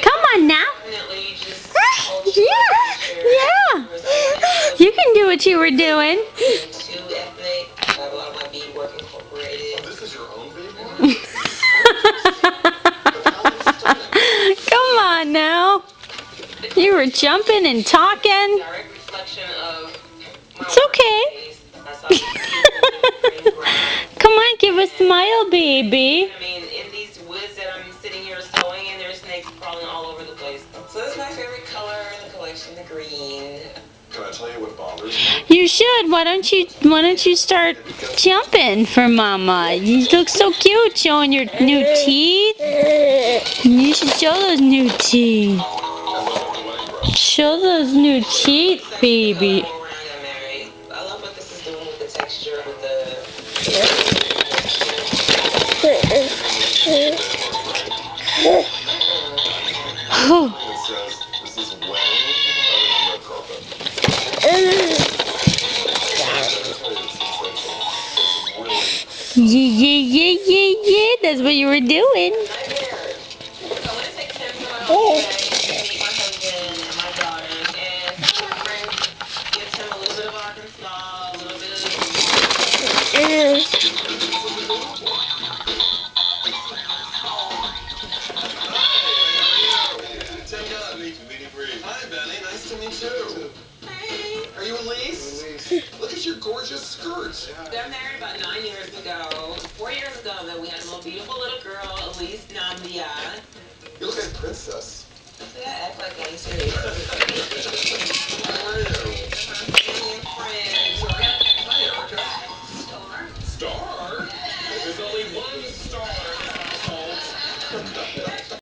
Come on now. Yeah. You can do what you were doing. Come on now. You were jumping and talking. It's okay. Come on, give a smile, baby. I mean, in these woods that I'm sitting here sewing in, there's snakes crawling all over the place. So this is my favorite color in the collection, the green. Can I tell you what bothers me? You should. Why don't you start jumping for Mama? You look so cute showing your new teeth. You should show those new teeth. Show those new teeth, baby. When I got married, I love what this is doing with the texture, with the... Oh. It says this is wedding other than red carpet. Yeah. That's what you were doing. So I'm going to take Tim to my home today to meet my husband and my daughters, and some of my friends give Tim a little bit of Arkansas, a little bit of... Hi, Benny. Nice to meet you. Hey. Are you Elise? Look at your gorgeous skirt. Got married about 9 years ago. 4 years ago, though, we had a little beautiful little girl, Elise Nambia. You look like a princess. Yeah, act like one too. How are you? Family and friends. Hi, Erica. Star. Star? There's only one star in this household.